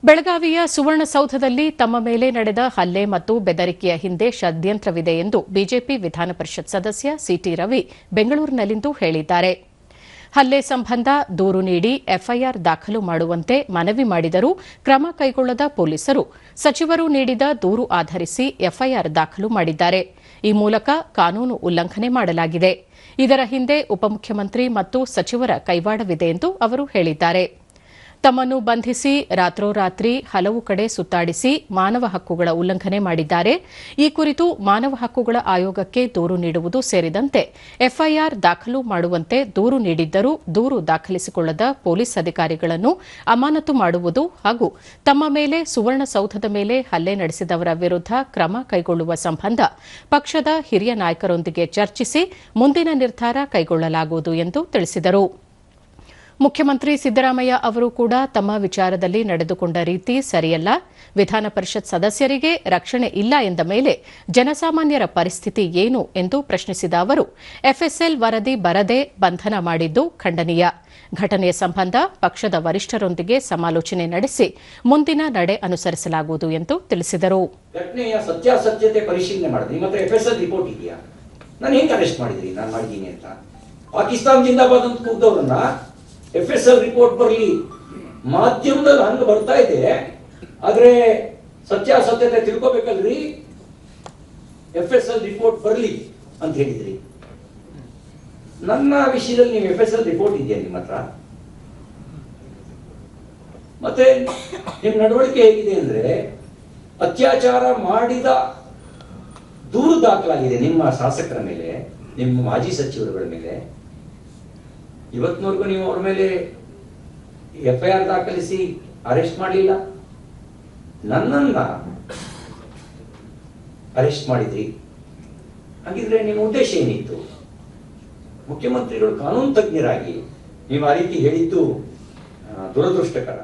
ಬೆಳಗಾವಿಯ ಸುವರ್ಣಸೌಧದಲ್ಲಿ ತಮ್ಮ ಮೇಲೆ ನಡೆದ ಹಲ್ಲೆ ಮತ್ತು ಬೆದರಿಕೆಯ ಹಿಂದೆ ಷಡ್ಯಂತ್ರವಿದೆ ಎಂದು ಬಿಜೆಪಿ ವಿಧಾನ ಪರಿಷತ್ ಸದಸ್ಯ ಸಿಟಿ ರವಿ ಬೆಂಗಳೂರಿನಲ್ಲಿಂದು ಹೇಳಿದ್ದಾರೆ. ಹಲ್ಲೆ ಸಂಬಂಧ ದೂರು ನೀಡಿ ಎಫ್ಐಆರ್ ದಾಖಲು ಮಾಡುವಂತೆ ಮನವಿ ಮಾಡಿದರೂ ಕ್ರಮ ಕೈಗೊಳ್ಳದ ಪೊಲೀಸರು ಸಚಿವರು ನೀಡಿದ ದೂರು ಆಧರಿಸಿ ಎಫ್ಐಆರ್ ದಾಖಲು ಮಾಡಿದ್ದಾರೆ. ಈ ಮೂಲಕ ಕಾನೂನು ಉಲ್ಲಂಘನೆ ಮಾಡಲಾಗಿದೆ. ಇದರ ಹಿಂದೆ ಉಪಮುಖ್ಯಮಂತ್ರಿ ಮತ್ತು ಸಚಿವರ ಕೈವಾಡವಿದೆ ಎಂದು ಅವರು ಹೇಳಿದ್ದಾರೆ. ತಮ್ಮನ್ನು ಬಂಧಿಸಿ ರಾತ್ರೋರಾತ್ರಿ ಹಲವು ಕಡೆ ಸುತ್ತಾಡಿಸಿ ಮಾನವ ಹಕ್ಕುಗಳ ಉಲ್ಲಂಘನೆ ಮಾಡಿದ್ದಾರೆ. ಈ ಕುರಿತು ಮಾನವ ಹಕ್ಕುಗಳ ಆಯೋಗಕ್ಕೆ ದೂರು ನೀಡುವುದು ಸೇರಿದಂತೆ ಎಫ್ಐಆರ್ ದಾಖಲು ಮಾಡುವಂತೆ ದೂರು ನೀಡಿದ್ದರೂ ದೂರು ದಾಖಲಿಸಿಕೊಳ್ಳದ ಪೊಲೀಸ್ ಅಧಿಕಾರಿಗಳನ್ನು ಅಮಾನತು ಮಾಡುವುದು ಹಾಗೂ ತಮ್ಮ ಮೇಲೆ ಸುವರ್ಣಸೌಧದ ಮೇಲೆ ಹಲ್ಲೆ ನಡೆಸಿದವರ ವಿರುದ್ಧ ಕ್ರಮ ಕೈಗೊಳ್ಳುವ ಸಂಬಂಧ ಪಕ್ಷದ ಹಿರಿಯ ನಾಯಕರೊಂದಿಗೆ ಚರ್ಚಿಸಿ ಮುಂದಿನ ನಿರ್ಧಾರ ಕೈಗೊಳ್ಳಲಾಗುವುದು ಎಂದು ತಿಳಿಸಿದರು. ಮುಖ್ಯಮಂತ್ರಿ ಸಿದ್ದರಾಮಯ್ಯ ಅವರು ಕೂಡ ತಮ್ಮ ವಿಚಾರದಲ್ಲಿ ನಡೆದುಕೊಂಡ ರೀತಿ ಸರಿಯಲ್ಲ. ವಿಧಾನ ಪರಿಷತ್ ಸದಸ್ಯರಿಗೆ ರಕ್ಷಣೆ ಇಲ್ಲ ಎಂದ ಮೇಲೆ ಜನಸಾಮಾನ್ಯರ ಪರಿಸ್ಥಿತಿ ಏನು ಎಂದು ಪ್ರಶ್ನಿಸಿದ ಅವರು ಎಫ್ಎಸ್ಎಲ್ ವರದಿ ಬರದೆ ಬಂಧನ ಮಾಡಿದ್ದು ಖಂಡನೀಯ. ಘಟನೆಯ ಸಂಬಂಧ ಪಕ್ಷದ ವರಿಷ್ಠರೊಂದಿಗೆ ಸಮಾಲೋಚನೆ ನಡೆಸಿ ಮುಂದಿನ ನಡೆ ಅನುಸರಿಸಲಾಗುವುದು ಎಂದು ತಿಳಿಸಿದರು. ಘಟನೆಯ ಸತ್ಯಾಸತ್ಯತೆ ಪರಿಶೀಲನೆ ಮಾಡಿದ್ರಿ, ಮತ್ತೆ ಎಫ್ಎಸ್ಎಲ್ ರಿಪೋರ್ಟ್ ಇದೆಯಾ? ನಾನು ಹೆಂಗೆ ಅರೆಸ್ಟ್ ಮಾಡಿದ್ರಿ? ನಾನು ಮಾಡಿದ್ದೀನಿ ಅಂತ ಪಾಕಿಸ್ತಾನ ಜಿಂದಾಬಾದ್ ಅಂತ ಕೂಗ್ದವ್ರನ್ನ ಎಫ್ಎಸ್ಎಲ್ ರಿಪೋರ್ಟ್ ಬರಲಿ, ಮಾಧ್ಯಮದಲ್ಲಿ ಹಂಗ ಬರ್ತಾ ಇದೆ, ಆದ್ರೆ ಸತ್ಯಾಸತ್ಯತೆ ತಿಳ್ಕೋಬೇಕಲ್ರಿ, ಎಫ್ಎಸ್ಎಲ್ ರಿಪೋರ್ಟ್ ಬರಲಿ ಅಂತ ಹೇಳಿದ್ರಿ. ನನ್ನ ವಿಷಯದಲ್ಲಿ ನೀವು ಎಫ್ಎಸ್ಎಲ್ ರಿಪೋರ್ಟ್ ಇದೆಯಾ ನಿಮ್ಮ ಹತ್ರ? ಮತ್ತೆ ನಿಮ್ ನಡವಳಿಕೆ ಹೇಗಿದೆ ಅಂದ್ರೆ ಅತ್ಯಾಚಾರ ಮಾಡಿದ ದೂರು ದಾಖಲಾಗಿದೆ ನಿಮ್ಮ ಶಾಸಕರ ಮೇಲೆ, ನಿಮ್ಮ ಮಾಜಿ ಸಚಿವರುಗಳ ಮೇಲೆ. ಇವತ್ತಿನವರೆಗೂ ನೀವು ಅವ್ರ ಮೇಲೆ ಎಫ್ಐಆರ್ ದಾಖಲಿಸಿ ಅರೆಸ್ಟ್ ಮಾಡಲಿಲ್ಲ. ನನ್ನನ್ನ ಅರೆಸ್ಟ್ ಮಾಡಿದ್ರಿ. ಹಾಗಿದ್ರೆ ನಿಮ್ಮ ಉದ್ದೇಶ ಏನಿತ್ತು? ಮುಖ್ಯಮಂತ್ರಿಗಳು ಕಾನೂನು ತಜ್ಞರಾಗಿ ನೀವು ಆ ರೀತಿ ಹೇಳಿದ್ದು ದುರದೃಷ್ಟಕರ.